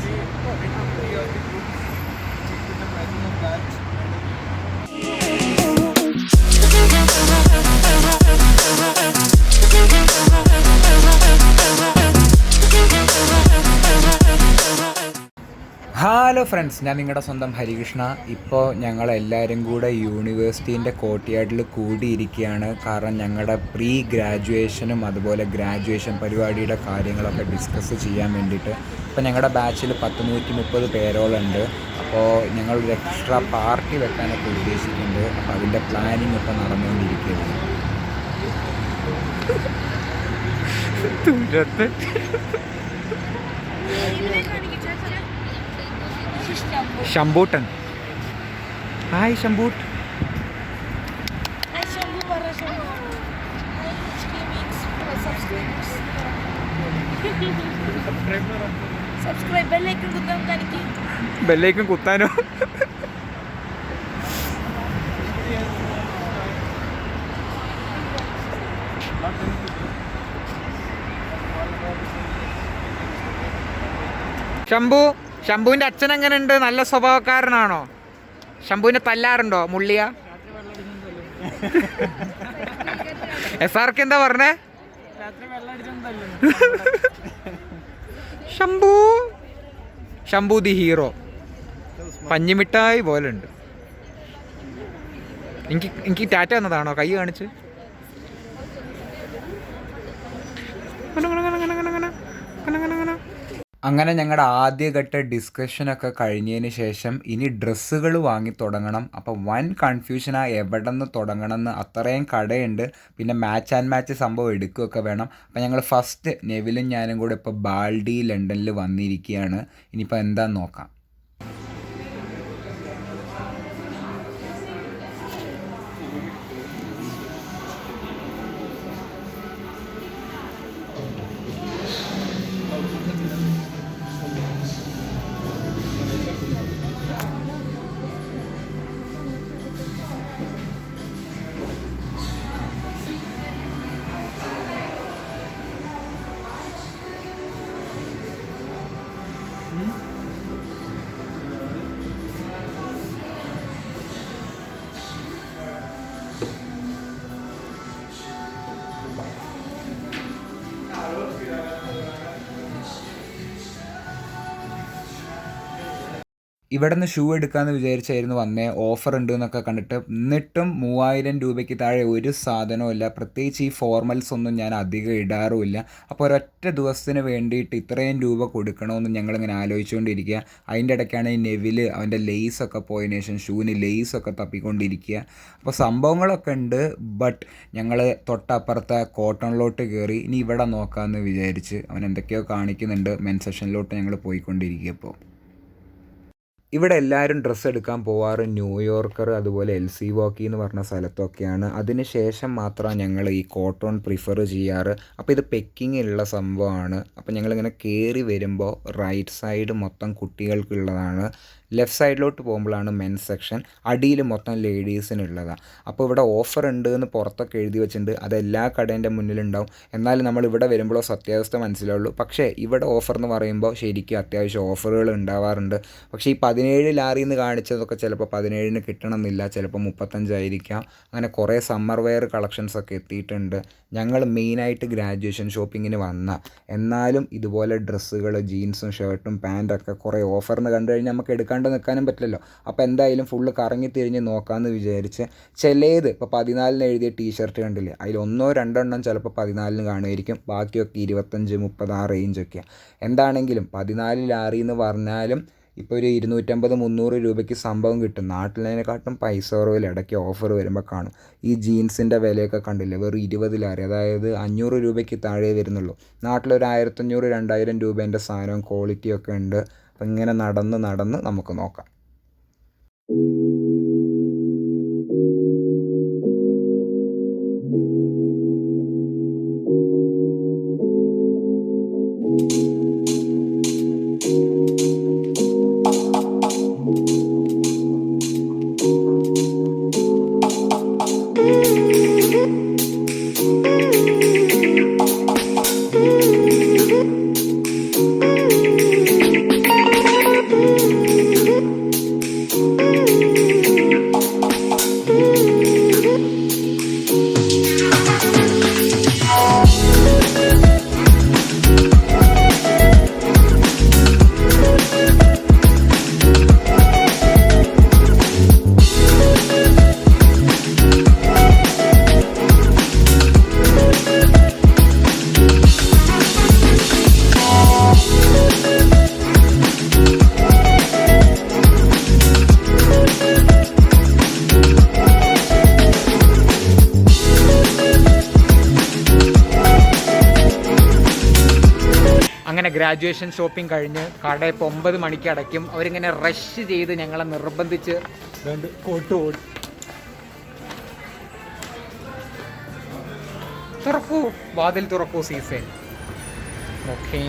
Three of the groups with the maximum batch. Hello friends, ഞാൻ നിങ്ങളുടെ സ്വന്തം ഹരികൃഷ്ണ. ഇപ്പോൾ ഞങ്ങളെല്ലാവരും കൂടെ യൂണിവേഴ്സിറ്റീൻ്റെ കോർട്ട്യാർഡിൽ കൂടിയിരിക്കുകയാണ്. കാരണം ഞങ്ങളുടെ പ്രീ ഗ്രാജുവേഷനും അതുപോലെ ഗ്രാജുവേഷൻ പരിപാടിയുടെ കാര്യങ്ങളൊക്കെ ഡിസ്കസ് ചെയ്യാൻ വേണ്ടിയിട്ട്. ഇപ്പോൾ ഞങ്ങളുടെ ബാച്ചിൽ 130 പേരോളുണ്ട്. അപ്പോൾ ഞങ്ങളൊരു എക്സ്ട്രാ പാർട്ടി വെക്കാനൊക്കെ ഉദ്ദേശിക്കുന്നുണ്ട്. അപ്പോൾ അതിൻ്റെ പ്ലാനിങ് ഇപ്പോൾ നടന്നുകൊണ്ടിരിക്കുകയാണ്. ശംബൂട്ടൻ. ഹായ് ശംബൂട്ട്. ബെല്ലൈക്കൺ കുത്താനോ? ശംഭുവിൻ്റെ അച്ഛൻ എങ്ങനെയുണ്ട്? നല്ല സ്വഭാവക്കാരനാണോ? ശംഭുവിനെ തല്ലാറുണ്ടോ? മുള്ളിയ SRK എന്താ പറഞ്ഞേ? Shambhu the hero. പഞ്ഞിമിഠായി പോലെ ഉണ്ട്. എനിക്ക് ടാറ്റ എന്നതാണോ കൈ കാണിച്ച്? അങ്ങനെ ഞങ്ങളുടെ ആദ്യഘട്ട ഡിസ്കഷനൊക്കെ കഴിഞ്ഞതിന് ശേഷം ഇനി ഡ്രസ്സുകൾ വാങ്ങി തുടങ്ങണം. അപ്പോൾ വൻ കൺഫ്യൂഷനാണ് എവിടെ നിന്ന് തുടങ്ങണം എന്ന്. അത്രയും കടയുണ്ട്. പിന്നെ മാച്ച് ആൻഡ് മാച്ച് സംഭവം എടുക്കുകയൊക്കെ വേണം. അപ്പോൾ ഞങ്ങൾ ഫസ്റ്റ് നെവിലും ഞാനും കൂടെ ഇപ്പോൾ ബാൽഡി ലണ്ടനിൽ വന്നിരിക്കുകയാണ്. ഇനിയിപ്പോൾ എന്താണെന്ന് നോക്കാം. ഇവിടെ നിന്ന് ഷൂ എടുക്കാമെന്ന് വിചാരിച്ചായിരുന്നു വന്നേ. ഓഫർ ഉണ്ട് എന്നൊക്കെ കണ്ടിട്ട്. എന്നിട്ടും 3000 രൂപയ്ക്ക് താഴെ ഒരു സാധനവും. പ്രത്യേകിച്ച് ഈ ഫോർമൽസ് ഒന്നും ഞാൻ അധികം ഇടാറുമില്ല. അപ്പോൾ ഒരൊറ്റ ദിവസത്തിന് വേണ്ടിയിട്ട് ഇത്രയും രൂപ കൊടുക്കണമെന്ന് ഞങ്ങളിങ്ങനെ ആലോചിച്ചുകൊണ്ടിരിക്കുക. അതിൻ്റെ ഇടയ്ക്കാണ് ഈ നെവില് അവൻ്റെ ലേസൊക്കെ പോയതിനു ശേഷം ഷൂവിന് ലേസൊക്കെ തപ്പിക്കൊണ്ടിരിക്കുക. അപ്പോൾ സംഭവങ്ങളൊക്കെ ഉണ്ട്. ബട്ട് ഞങ്ങൾ തൊട്ടപ്പുറത്തെ കോട്ടണിലോട്ട് കയറി. ഇനി ഇവിടെ നോക്കാമെന്ന് വിചാരിച്ച് അവൻ എന്തൊക്കെയോ കാണിക്കുന്നുണ്ട്. മെൻ സെഷനിലോട്ട് ഞങ്ങൾ പോയിക്കൊണ്ടിരിക്കുക. ഇപ്പോൾ ഇവിടെ എല്ലാവരും ഡ്രസ്സ് എടുക്കാൻ പോവാറ് ന്യൂയോർക്കർ അതുപോലെ LC Walkie എന്ന് പറഞ്ഞ സ്ഥലത്തൊക്കെയാണ്. അതിന് ശേഷം മാത്രമാണ് ഞങ്ങൾ ഈ കോട്ടൺ പ്രിഫർ ചെയ്യാറ്. അപ്പോൾ ഇത് പെക്കിങ്ങിലുള്ള സംഭവമാണ്. അപ്പോൾ ഞങ്ങളിങ്ങനെ കയറി വരുമ്പോൾ റൈറ്റ് സൈഡ് മൊത്തം കുട്ടികൾക്കുള്ളതാണ്. ലെഫ്റ്റ് സൈഡിലോട്ട് പോകുമ്പോഴാണ് മെൻസ് സെക്ഷൻ. അടിയിൽ മൊത്തം ലേഡീസിനുള്ളതാണ്. അപ്പോൾ ഇവിടെ ഓഫർ ഉണ്ട് എന്ന് പുറത്തൊക്കെ എഴുതി വെച്ചിട്ടുണ്ട്. അത് എല്ലാ കടേൻ്റെ മുന്നിലുണ്ടാവും. എന്നാലും നമ്മൾ ഇവിടെ വരുമ്പോഴോ സത്യാവസ്ഥ മനസ്സിലാവുള്ളൂ. പക്ഷേ ഇവിടെ ഓഫർ എന്ന് പറയുമ്പോൾ ശരിക്കും അത്യാവശ്യം ഓഫറുകൾ ഉണ്ടാവാറുണ്ട്. പക്ഷേ ഈ 17 ലാറിയിൽ നിന്ന് കാണിച്ചതൊക്കെ ചിലപ്പോൾ 17-ന് കിട്ടണമെന്നില്ല. ചിലപ്പോൾ 35 ആയിരിക്കാം. അങ്ങനെ കുറേ സമ്മർ വെയർ കളക്ഷൻസൊക്കെ എത്തിയിട്ടുണ്ട്. ഞങ്ങൾ മെയിനായിട്ട് ഗ്രാജുവേഷൻ ഷോപ്പിങ്ങിന് എന്നാലും ഇതുപോലെ ഡ്രസ്സുകൾ, ജീൻസും ഷർട്ടും പാൻറ്റൊക്കെ കുറേ ഓഫറിന് കണ്ടു കഴിഞ്ഞാൽ നമുക്ക് എടുക്കാണ്ട് നിൽക്കാനും പറ്റില്ലല്ലോ. അപ്പോൾ എന്തായാലും ഫുള്ള് കറങ്ങി തിരിഞ്ഞ് നോക്കാമെന്ന് വിചാരിച്ച് ചിലത് ഇപ്പോൾ 14-ന് എഴുതിയ ടീഷർട്ട് കണ്ടില്ലേ, അതിൽ 1-2 ചിലപ്പോൾ 14-ന് കാണുമായിരിക്കും. ബാക്കിയൊക്കെ 25, 30 ആ റേഞ്ചൊക്കെയാണ്. എന്താണെങ്കിലും 14 ലാറി എന്ന് പറഞ്ഞാലും ഇപ്പോൾ ഒരു 250-300 രൂപയ്ക്ക് സംഭവം കിട്ടും. നാട്ടിലേനെക്കാട്ടും പൈസ കുറവിൽ ഇടയ്ക്ക് ഓഫർ വരുമ്പോൾ കാണും. ഈ ജീൻസിൻ്റെ വിലയൊക്കെ കണ്ടില്ലേ, വെറും 20 ലാറി, അതായത് 500 രൂപയ്ക്ക് താഴെ വരുന്നുള്ളൂ. നാട്ടിലൊരു 1500-2000 രൂപേൻ്റെ സാധനവും ക്വാളിറ്റിയൊക്കെ ഉണ്ട്. അപ്പം ഇങ്ങനെ നടന്ന് നമുക്ക് നോക്കാം. ഗ്രാജുവേഷൻ ഷോപ്പിംഗ് കഴിഞ്ഞ് കട ഇപ്പോൾ 9 മണിക്ക് അടയ്ക്കും. അവരിങ്ങനെ റഷ് ചെയ്ത് ഞങ്ങളെ നിർബന്ധിച്ച് കോട്ട് തുറക്കൂ, വാതിൽ തുറക്കൂ സീസൺ. ഓക്കേ,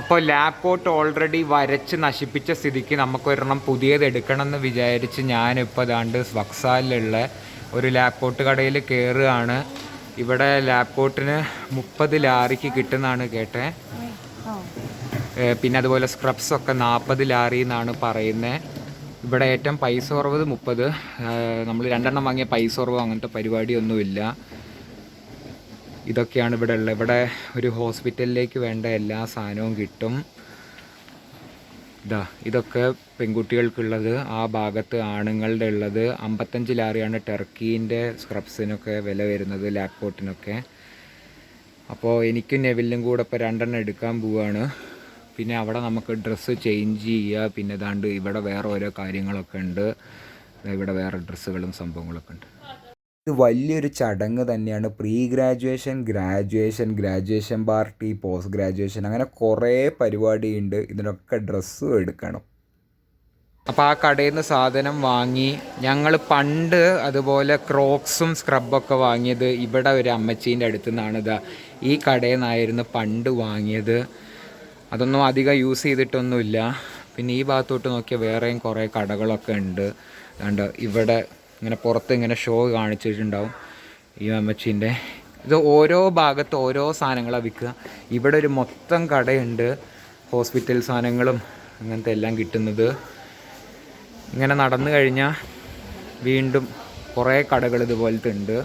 അപ്പോൾ ലാബ് കോട്ട് ഓൾറെഡി വരച്ച് നശിപ്പിച്ച സ്ഥിതിക്ക് നമുക്കൊരെണ്ണം പുതിയത് എടുക്കണം എന്ന് വിചാരിച്ച് ഞാനിപ്പോൾ ദാണ്ട് വക്സാലിലുള്ള ഒരു ലാബ് കോട്ട് കടയിൽ കയറുകയാണ്. ഇവിടെ ലാബ് കോട്ടിന് 30 ലാറിക്ക് കിട്ടുന്നതാണ് കേട്ടേ. പിന്നെ അതുപോലെ സ്ക്രബ്സൊക്കെ 40 ലാറി എന്നാണ് പറയുന്നത്. ഇവിടെ ഏറ്റവും പൈസ കുറവ് 30. നമ്മൾ 2 എണ്ണം വാങ്ങിയ പൈസ കുറവ് അങ്ങനത്തെ പരിപാടിയൊന്നുമില്ല. ഇതൊക്കെയാണ് ഇവിടെ ഉള്ളത്. ഇവിടെ ഒരു ഹോസ്പിറ്റലിലേക്ക് വേണ്ട എല്ലാ സാധനവും കിട്ടും. ഇതൊക്കെ പെൺകുട്ടികൾക്കുള്ളത്. ആ ഭാഗത്ത് ആണുങ്ങളുടെ ഉള്ളത്. 55 ലാറിയാണ് ടർക്കീൻ്റെ സ്ക്രബ്സിനൊക്കെ വില വരുന്നത്, ലാബ് കോട്ടിനൊക്കെ. അപ്പോൾ എനിക്കും നെവിലിനും കൂടെ ഇപ്പോൾ 2 എണ്ണം എടുക്കാൻ പോവുകയാണ്. പിന്നെ അവിടെ നമുക്ക് ഡ്രസ്സ് ചേഞ്ച് ചെയ്യുക. പിന്നെ ഏതാണ്ട് ഇവിടെ വേറെ ഓരോ കാര്യങ്ങളൊക്കെ ഉണ്ട്. ഇവിടെ വേറെ ഡ്രസ്സുകളും സംഭവങ്ങളൊക്കെ ഉണ്ട്. ഇത് വലിയൊരു ചടങ്ങ് തന്നെയാണ്. Pre graduation, graduation party, post graduation, അങ്ങനെ കുറേ പരിപാടിയുണ്ട്. ഇതിനൊക്കെ ഡ്രസ്സും എടുക്കണം. അപ്പോൾ ആ കടയിൽ നിന്ന് സാധനം വാങ്ങി. ഞങ്ങൾ പണ്ട് അതുപോലെ ക്രോക്സും സ്ക്രബൊക്കെ വാങ്ങിയത് ഇവിടെ ഒരു അമ്മച്ചീൻ്റെ അടുത്തു നിന്നാണ്. ഈ കടയിൽ നിന്നായിരുന്നു പണ്ട് വാങ്ങിയത്. അതൊന്നും അധികം യൂസ് ചെയ്തിട്ടൊന്നുമില്ല. പിന്നെ ഈ ഭാഗത്തോട്ട് നോക്കിയാൽ വേറെയും കുറേ കടകളൊക്കെ ഉണ്ട്. അതുകൊണ്ട് ഇവിടെ ഇങ്ങനെ പുറത്ത് ഇങ്ങനെ ഷോ കാണിച്ചിട്ടുണ്ടാവും ഈ അമ്മച്ചീൻ്റെ. ഇത് ഓരോ ഭാഗത്ത് ഓരോ സാധനങ്ങളാണ് വിൽക്കുക. ഇവിടെ ഒരു മൊത്തം കടയുണ്ട്, ഹോസ്പിറ്റൽ സാധനങ്ങളും അങ്ങനത്തെ എല്ലാം കിട്ടുന്നത്. ഇങ്ങനെ നടന്നു കഴിഞ്ഞാൽ വീണ്ടും കുറേ കടകൾ ഇതുപോലത്തെ ഉണ്ട്.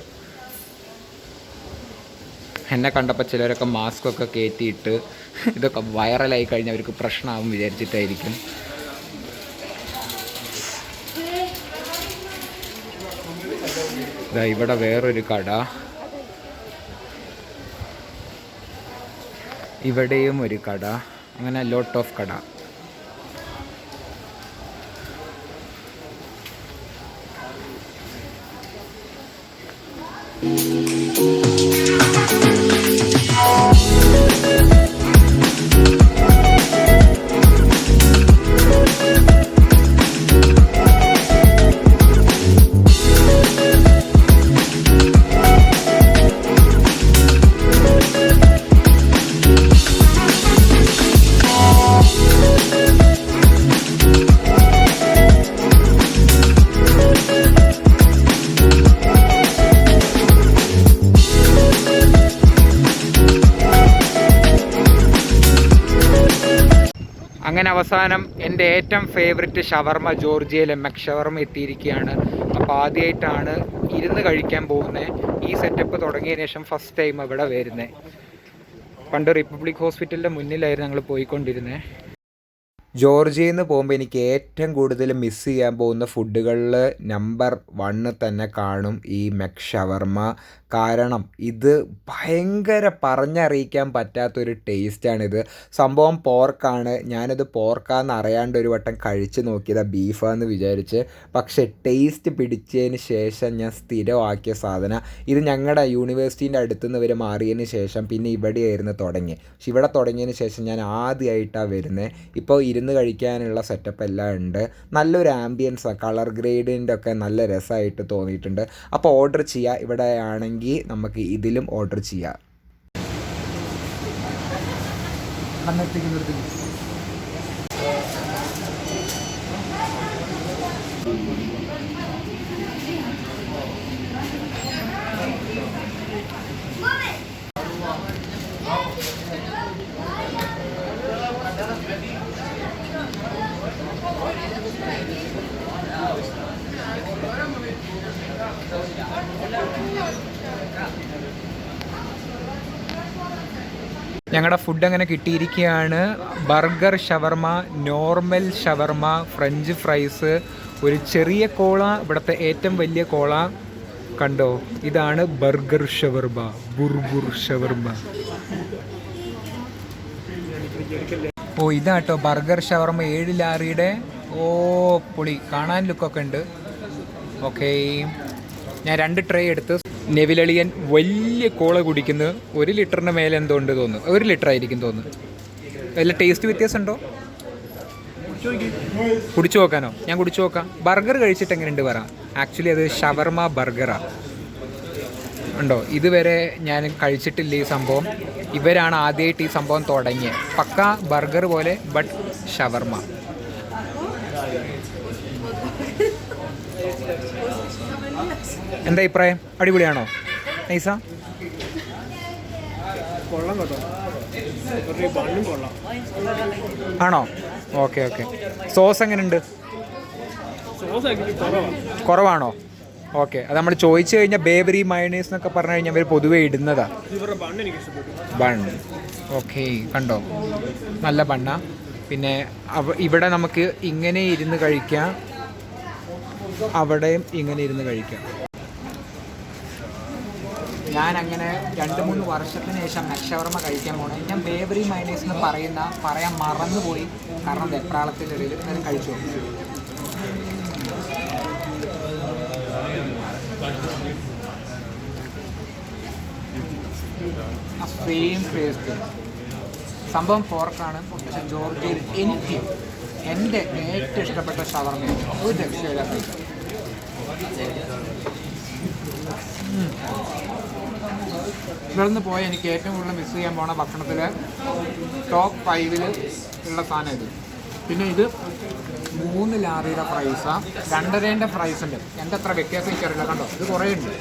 എന്നെ കണ്ടപ്പോൾ ചിലരൊക്കെ മാസ്കൊക്കെ കയറ്റിയിട്ട് ഇതൊക്കെ വൈറലായി കഴിഞ്ഞാൽ അവർക്ക് പ്രശ്നമാകും വിചാരിച്ചിട്ടായിരിക്കും. ഇവിടെ വേറൊരു കട, ഇവിടെയും ഒരു കട, അങ്ങനെ ലോട്ട് ഓഫ് കട. അങ്ങനെ അവസാനം എൻ്റെ ഏറ്റവും ഫേവററ്റ് ഷവർമ, ജോർജിയയിലെ മെക് ഷവർമ എത്തിയിരിക്കുകയാണ്. അപ്പോൾ ആദ്യമായിട്ടാണ് ഇരുന്ന് കഴിക്കാൻ പോകുന്നത്. ഈ സെറ്റപ്പ് തുടങ്ങിയതിന് ശേഷം ഫസ്റ്റ് ടൈം ഇവിടെ വരുന്നത്. പണ്ട് റിപ്പബ്ലിക് ഹോസ്പിറ്റലിൻ്റെ മുന്നിലായിരുന്നു ഞങ്ങൾ പോയിക്കൊണ്ടിരുന്നത്. ജോർജിയയിൽ നിന്ന് പോകുമ്പോൾ എനിക്ക് ഏറ്റവും കൂടുതൽ മിസ് ചെയ്യാൻ പോകുന്ന ഫുഡുകളിൽ നമ്പർ 1 തന്നെ കാണും ഈ മെക് ഷവർമ. കാരണം ഇത് ഭയങ്കര പറഞ്ഞറിയിക്കാൻ പറ്റാത്തൊരു ടേസ്റ്റാണിത്. സംഭവം പോർക്കാണ്. ഞാനിത് പോർക്കാന്ന് അറിയാണ്ട് ഒരു വട്ടം കഴിച്ച് നോക്കിയതാണ് ബീഫാന്ന് വിചാരിച്ച്. പക്ഷേ ടേസ്റ്റ് പിടിച്ചതിന് ശേഷം ഞാൻ സ്ഥിരമാക്കിയ സാധനം ഇത്. ഞങ്ങളുടെ യൂണിവേഴ്സിറ്റീൻ്റെ അടുത്തുനിന്ന് ഇവർ മാറിയതിന് ശേഷം പിന്നെ ഇവിടെയായിരുന്നു തുടങ്ങി. പക്ഷെ ഇവിടെ തുടങ്ങിയതിന് ശേഷം ഞാൻ ആദ്യമായിട്ടാണ് വരുന്നത്. ഇപ്പോൾ ഇരുന്ന് കഴിക്കാനുള്ള സെറ്റപ്പ് എല്ലാം ഉണ്ട്. നല്ലൊരു ആംബിയൻസാണ്, കളർ ഗ്രേഡിൻ്റെ ഒക്കെ നല്ല രസമായിട്ട് തോന്നിയിട്ടുണ്ട്. അപ്പോൾ ഓർഡർ ചെയ്യുക. ഇവിടെ ആണെങ്കിൽ നമുക്ക് ഇതിലും ഓർഡർ ചെയ്യാം. ഞങ്ങളുടെ ഫുഡ് അങ്ങനെ കിട്ടിയിരിക്കുകയാണ്. ബർഗർ ഷവർമ, നോർമൽ ഷവർമ, ഫ്രഞ്ച് ഫ്രൈസ്, ഒരു ചെറിയ കോള, ഇവിടുത്തെ ഏറ്റവും വലിയ കോള. കണ്ടോ, ഇതാണ് ബർഗർ ഷവർമ, ബുർബുർ ഷവർമ. ഓ ഇതാട്ടോ ബർഗർ ഷവർമ 7 ലാറിയുടെ ഓ പൊളി, കാണാൻ ലുക്കൊക്കെ ഉണ്ട്. ഓക്കെ, ഞാൻ 2 ട്രേ എടുത്ത്. നെവിലളിയൻ വലിയ കോള കുടിക്കുന്നത് 1 ലിറ്ററിന് മേലെ എന്തോ ഉണ്ട് തോന്നുന്നു. 1 ലിറ്റർ ആയിരിക്കും തോന്നുന്നു. വല്ല ടേസ്റ്റ് വ്യത്യാസം ഉണ്ടോ? കുടിച്ചു നോക്കാനോ? ഞാൻ കുടിച്ചു നോക്കാം. ബർഗർ കഴിച്ചിട്ട് എങ്ങനെയുണ്ട് പറ. ആക്ച്വലി അത് ഷവർമ ബർഗറാണ്. ഉണ്ടോ? ഇതുവരെ ഞാൻ കഴിച്ചിട്ടില്ല ഈ സംഭവം. ഇവരാണ് ആദ്യമായിട്ട് ഈ സംഭവം തുടങ്ങിയത്. പക്ക ബർഗർ പോലെ, ബട്ട് ഷവർമ. എന്താ അഭിപ്രായം? അടിപൊളിയാണോ നൈസ? ആണോ? Okay okay. സോസ് എങ്ങനെയുണ്ട്? കുറവാണോ? ഓക്കെ, അത് നമ്മൾ ചോദിച്ചു കഴിഞ്ഞാൽ ബേബറി മയണൈസ് എന്നൊക്കെ പറഞ്ഞു കഴിഞ്ഞാൽ അവർ പൊതുവേ ഇടുന്നതാണ്. ബൺ. ഓക്കെ, കണ്ടോ, നല്ല ബണ്ണ. പിന്നെ ഇവിടെ നമുക്ക് ഇങ്ങനെ ഇരുന്ന് കഴിക്കാം, അവിടെയും ഇങ്ങനെ ഇരുന്ന് കഴിക്കാം. ഞാൻ അങ്ങനെ 2-3 വർഷത്തിന് ശേഷം ഷവർമ കഴിക്കാൻ പോകണം. ഞാൻ ബേബറി മയണൈസ് എന്ന് പറയാൻ മറന്നുപോയി. കാരണം വെപ്രാളത്തിൻ്റെ ഇടയിൽ ഞാൻ കഴിച്ചു. ആ സെയിം ടേസ്റ്റ്. സംഭവം പോർക്കാണ്, പക്ഷെ ജോർജിയയിൽ എൻ്റെ ഏറ്റവും ഇഷ്ടപ്പെട്ട ഷവർമയാണ്. ഒരു രക്ഷയില്ല. ഇവിടെ നിന്ന് പോയാൽ എനിക്ക് ഏറ്റവും കൂടുതൽ മിസ് ചെയ്യാൻ പോണ ഭക്ഷണത്തിൽ ടോപ്പ് 5 ഉള്ള സാധനം ഇത്. പിന്നെ ഇത് 3 ലാറിയുടെ ഫ്രൈസാണ്, 2.5 ഫ്രൈസ് ഉണ്ട്. എന്തത്ര വ്യത്യാസം എനിക്കറിയില്ല. കണ്ടോ, ഇത് കുറേ ഉണ്ട്.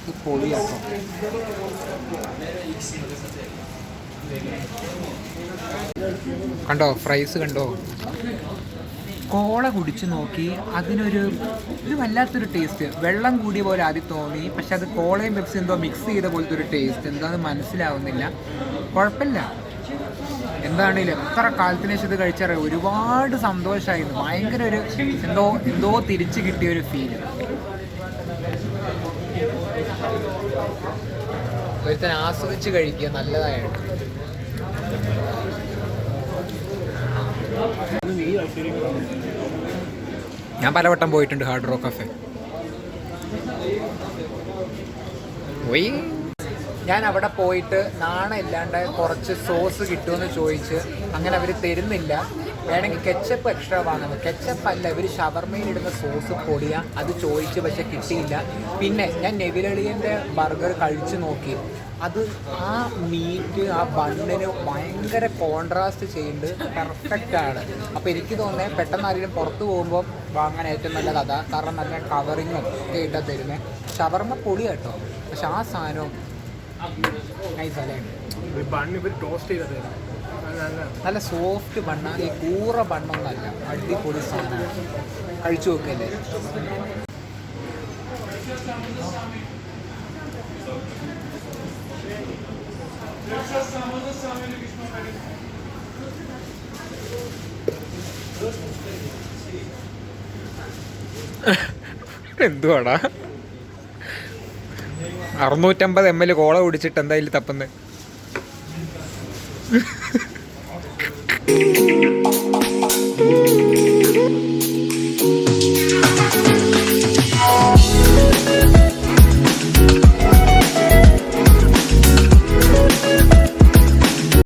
ഇത് പൊളിയാട്ടോ. കണ്ടോ ഫ്രൈസ് കണ്ടോ? കോള കുടിച്ച് നോക്കി, അതിനൊരു ഇത് വല്ലാത്തൊരു ടേസ്റ്റ്. വെള്ളം കൂടിയ പോലെ ആദ്യം തോന്നി, പക്ഷെ അത് കോളയും പെപ്സി എന്തോ മിക്സ് ചെയ്ത പോലത്തെ ഒരു ടേസ്റ്റ്. എന്താണെന്ന് മനസ്സിലാവുന്നില്ല. കുഴപ്പമില്ല. എന്താണെങ്കിലും എത്ര കാലത്തിന് ശേഷം ഇത് കഴിച്ചറിയാം, ഒരുപാട് സന്തോഷമായിരുന്നു. ഭയങ്കര ഒരു എന്തോ തിരിച്ചു കിട്ടിയ ഒരു ഫീല്. ഒരുത്തൻ ആസ്വദിച്ച് കഴിക്കുക, നല്ലതായിട്ട്. ഞാൻ പലവട്ടം പോയിട്ടുണ്ട് ഹാർഡ് റോക്ക് കഫേ. പോയി ഞാൻ അവിടെ പോയിട്ട് നാണമില്ലാണ്ട് കുറച്ച് സോസ് കിട്ടുമെന്ന് ചോദിച്ച്, അങ്ങനെ അവർ തരുന്നില്ല. വേണമെങ്കിൽ കെച്ചപ്പ് എക്സ്ട്രാ വാങ്ങുന്നത്. കെച്ചപ്പ് അല്ല, ഇവർ ഷവർമയിലിടുന്ന സോസ് പൊടിയാ. അത് ചോദിച്ച് പക്ഷെ കിട്ടിയില്ല. പിന്നെ ഞാൻ നെവിലളിയൻ്റെ ബർഗർ കഴിച്ച് നോക്കി. അത് ആ മീറ്റ് ആ ബണ്ണിന് ഭയങ്കര കോൺട്രാസ്റ്റ് ചെയ്യുന്നുണ്ട്. പെർഫെക്റ്റാണ്. അപ്പോൾ എനിക്ക് തോന്നുന്നത് പെട്ടെന്ന് ആരെങ്കിലും പുറത്ത് പോകുമ്പോൾ വാങ്ങാൻ ഏറ്റവും നല്ലത് അതാ. കാരണം നല്ല കവറിങ്ങും ഒക്കെ ഇട്ടാ തരുന്നത്. ഷവർമ പൊടി കേട്ടോ, പക്ഷെ ആ സാധനവും നൈസല്ലേ. നല്ല സോഫ്റ്റ് ബണ്ണ, ഈ കൂറ ബണ്ണൊന്നല്ല, അടിപൊളി സാധനമാണ്. കഴിച്ചു നോക്കല്ലേ. എന്തുവാടാ 650 ml കോള കുടിച്ചിട്ട് എന്തായാലും തപ്പുന്നത്.